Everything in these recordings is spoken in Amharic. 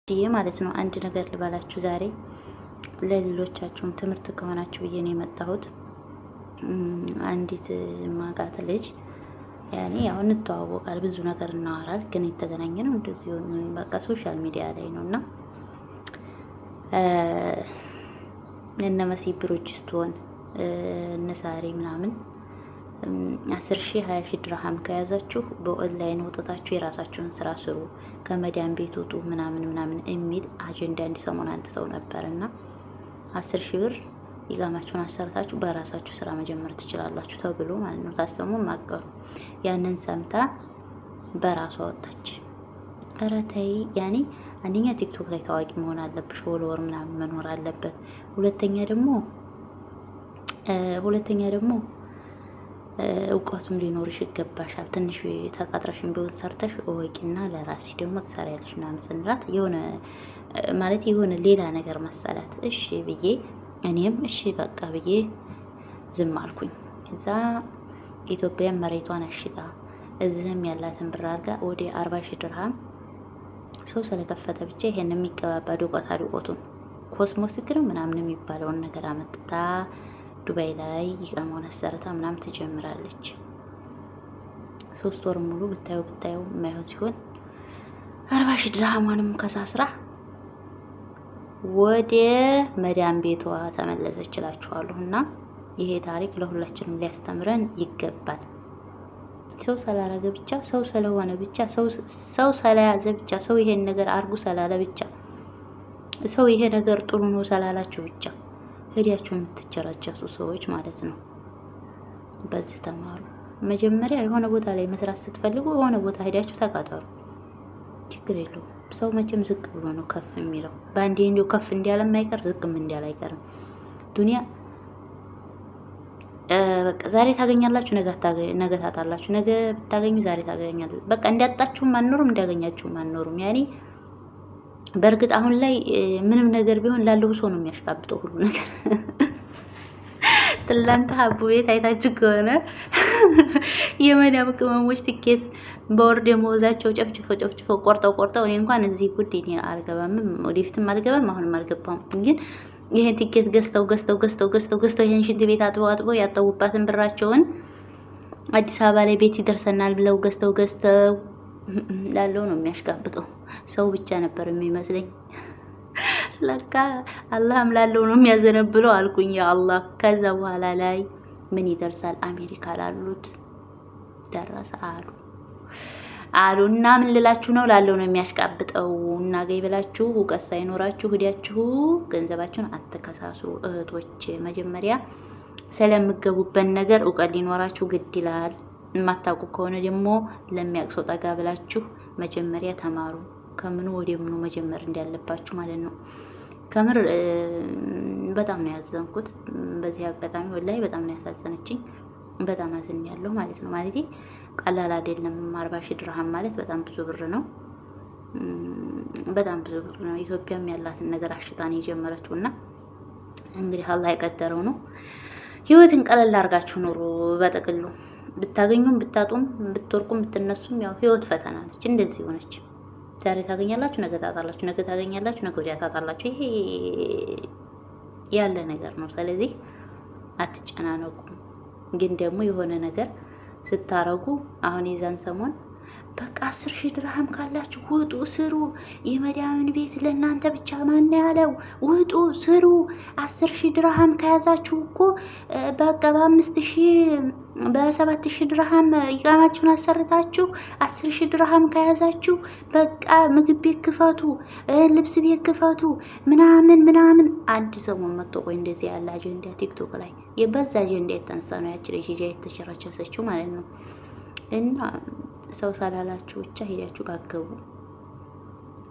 ይሄ ማለት ነው። አንድ ነገር ልበላችሁ ዛሬ ለሌሎቻችሁም ትምህርት ከሆናችሁ ብዬ ነው የመጣሁት። አንዲት ማቃት ልጅ ያኔ ያው እንተዋወቃል፣ ብዙ ነገር እናወራል፣ ግን የተገናኘ ነው እንደዚህ በቃ ሶሻል ሚዲያ ላይ ነው እና እነ መሲ ብሮጅስቶን እነ ሳሪ ምናምን 10,000 20,000 ድርሃም ከያዛችሁ በኦንላይን ወጥታችሁ የራሳችሁን ስራ ስሩ፣ ከመዳን ቤት ውጡ ምናምን ምናምን የሚል አጀንዳ እንዲሰሙን አንጥተው ነበርና 10,000 ብር ይጋማችሁን አሰርታችሁ በራሳችሁ ስራ መጀመር ትችላላችሁ ተብሎ ማለት ነው። ታሰሙ ማቀሩ ያንን ሰምታ በራሷ ወጣች። ኧረ ተይ ያኔ አንደኛ ቲክቶክ ላይ ታዋቂ መሆን አለብሽ፣ ፎሎወር ምናምን መኖር አለበት። ሁለተኛ ደግሞ እውቀቱም ሊኖርሽ ይገባሻል። ትንሽ ተቃጥረሽን ቢሆን ሰርተሽ እወቂና ለራስሽ ደግሞ ትሰሪያለሽ ምናምን ስንላት የሆነ ሌላ ነገር መሰላት። እሺ ብዬ እኔም እሺ በቃ ብዬ ዝም አልኩኝ። ከዛ ኢትዮጵያ መሬቷን አሽጣ እዚህም ያላትን ብር አድርጋ ወደ 40,000 ድርሃም ሰው ስለከፈተ ብቻ ይሄን የሚቀባባ ዱቆቱን ኮስሞቲክ ነው ምናምን የሚባለውን ነገር አመጥታ ዱባይ ላይ ይቀመውን አሰርታ ምናምን ትጀምራለች። 3 ወር ሙሉ ብታዩ የማይሆን ሲሆን 40,000 ድርሃሟንም ከሳስራ ወደ መዳም ቤቷ ተመለሰች እላችኋለሁ። እና ይሄ ታሪክ ለሁላችንም ሊያስተምረን ይገባል። ሰው ስላረገ ብቻ፣ ሰው ስለሆነ ብቻ፣ ሰው ስለያዘ ብቻ፣ ሰው ይሄን ነገር አርጉ ስላለ ብቻ፣ ሰው ይሄ ነገር ጥሩ ነው ስላላችሁ ብቻ ሄዳችሁ የምትቸራቸሱ ሰዎች ማለት ነው። በዚህ ተማሩ። መጀመሪያ የሆነ ቦታ ላይ መስራት ስትፈልጉ የሆነ ቦታ ሄዳችሁ ተቃጠሩ። ችግር የለውም። ሰው መቼም ዝቅ ብሎ ነው ከፍ የሚለው። በአንዴ እንዲሁ ከፍ እንዲያለም አይቀር ዝቅም እንዲያል አይቀርም። ዱንያ በቃ ዛሬ ታገኛላችሁ፣ ነገ ታጣላችሁ። ነገ ብታገኙ ዛሬ ታገኛላችሁ። በቃ እንዲያጣችሁም አንኖሩም፣ እንዲያገኛችሁም አንኖሩም። ያኔ በእርግጥ አሁን ላይ ምንም ነገር ቢሆን ላለው ሰው ነው የሚያሽቃብጠው ሁሉ ነገር። ትላንት ሀቡ ቤት አይታችሁ ከሆነ የመዳም ቅመሞች ትኬት በወር ደመወዛቸው ጨፍጭፎ ቆርጠው እኔ እንኳን እዚህ ጉድ እኔ አልገባምም፣ ወደፊትም አልገባም፣ አሁንም አልገባም። ግን ይሄን ቲኬት ገዝተው ይሄን ሽንት ቤት አጥቦ ያጠቡባትን ብራቸውን አዲስ አበባ ላይ ቤት ይደርሰናል ብለው ገዝተው ላለው ነው የሚያሽቃብጠው። ሰው ብቻ ነበር የሚመስለኝ። ለካ አላህም ላለው ነው የሚያዘነብለው አልኩኝ። ያ አላህ። ከዛ በኋላ ላይ ምን ይደርሳል አሜሪካ ላሉት ደረሰ አሉ እና ምን ልላችሁ ነው ላለው ነው የሚያሽቃብጠው። እና ገይ ብላችሁ እውቀት ሳይኖራችሁ ሂዳችሁ ገንዘባችሁን አትከሳስሩ እህቶች። መጀመሪያ ስለምገቡበት ነገር እውቀት ሊኖራችሁ ግድ ይላል። የማታውቁ ከሆነ ደግሞ ለሚያቅሰው ጠጋ ብላችሁ መጀመሪያ ተማሩ። ከምኑ ወደ ምኑ መጀመር እንዳለባችሁ ማለት ነው። ከምር በጣም ነው ያዘንኩት በዚህ አጋጣሚ። ወላሂ በጣም ነው ያሳዘነችኝ። በጣም አዝኛለሁ ማለት ነው። ማለቴ ቀላል አይደለም። 40,000 ድርሃም ማለት በጣም ብዙ ብር ነው። በጣም ብዙ ብር ነው። ኢትዮጵያም ያላትን ነገር አሽጣን የጀመረችው እና እንግዲህ አላህ የቀደረው ነው። ህይወትን ቀለል አድርጋችሁ ኑሩ። በጥቅሉ ብታገኙም ብታጡም ብትወርቁም ብትነሱም ያው ህይወት ፈተና ነች። እንደዚህ ሆነች። ዛሬ ታገኛላችሁ፣ ነገ ታጣላችሁ፣ ነገ ታገኛላችሁ፣ ነገ ወዲያ ታጣላችሁ። ይሄ ያለ ነገር ነው። ስለዚህ አትጨናነቁ። ግን ደግሞ የሆነ ነገር ስታረጉ አሁን የዛን ሰሞን በቃ 10,000 ድርሃም ካላችሁ ውጡ ስሩ። የመዳምን ቤት ለእናንተ ብቻ ማን ያለው? ውጡ ስሩ። 10,000 ድርሃም ከያዛችሁ እኮ በቃ በ5,000 በ7,000 ድርሃም ይቃማችሁን አሰርታችሁ 10,000 ድርሃም ከያዛችሁ በቃ ምግብ ቤት ክፈቱ፣ ልብስ ቤት ክፈቱ ምናምን። አንድ ሰሞን መጥቶ ቆይ እንደዚህ ያለ አጀንዳ ቲክቶክ ላይ የበዛ አጀንዳ የተነሳ ነው ያቺ ልጅ የተሸራቸሰችው ማለት ነው። እና ሰው ሳላላችሁ ብቻ ሄዳችሁ ባገቡ፣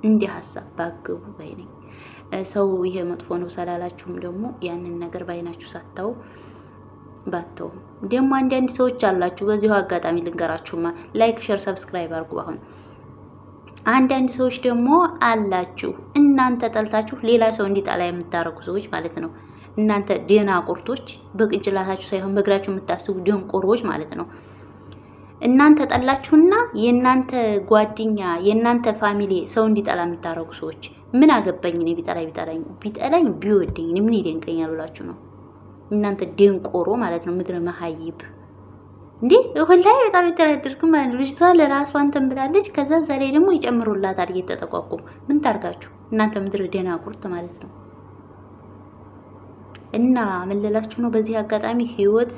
እንዲህ ሀሳብ ባገቡ ባይነኝ። ሰው ይሄ መጥፎ ነው ሳላላችሁም ደግሞ ያንን ነገር ባይናችሁ ሳታው ባተው። ደግሞ አንዳንድ ሰዎች አላችሁ፣ በዚሁ አጋጣሚ ልንገራችሁማ፣ ላይክ ሼር ሰብስክራይብ አድርጉ። አሁን አንዳንድ ሰዎች ደግሞ አላችሁ እናንተ ጠልታችሁ ሌላ ሰው እንዲጠላ የምታረጉ ሰዎች ማለት ነው። እናንተ ደናቁርቶች፣ በቅንጭላታችሁ ሳይሆን በእግራችሁ የምታስቡ ደንቆሮች ማለት ነው። እናንተ ጠላችሁና የእናንተ ጓደኛ የእናንተ ፋሚሊ ሰው እንዲጠላ የምታረጉ ሰዎች ምን አገባኝ እኔ ቢጠላኝ ቢወደኝ ምን ይደንቀኛል ብላችሁ ነው እናንተ ደንቆሮ ማለት ነው። ምድረ መሀይብ እንዴ ወላሂ በጣም የተረደርኩም ማለት ነው። ልጅቷ ለራሷ እንትን ብላለች። ከዛ ዛሬ ደግሞ ይጨምሩላታል እየተጠቋቁሙ ምን ታርጋችሁ እናንተ ምድረ ደናቁርት ማለት ነው። እና ምን ልላችሁ ነው በዚህ አጋጣሚ ህይወት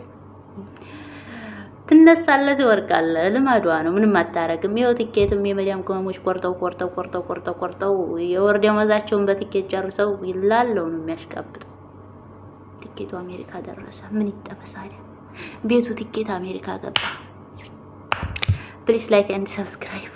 ትነሳለህ ትወርቃለህ፣ ልማዷ ነው። ምንም አታረግም። ይኸው ቲኬትም የመዲያም ቅመሞች ቆርጠው የወር ደመወዛቸውን በቲኬት ጨርሰው ይላለው ነው የሚያሽቃብጠው። ቲኬቱ አሜሪካ ደረሰ። ምን ይጠበሳል? ቤቱ ቲኬት አሜሪካ ገባ። ፕሊስ ላይክ ኤንድ ሰብስክራይብ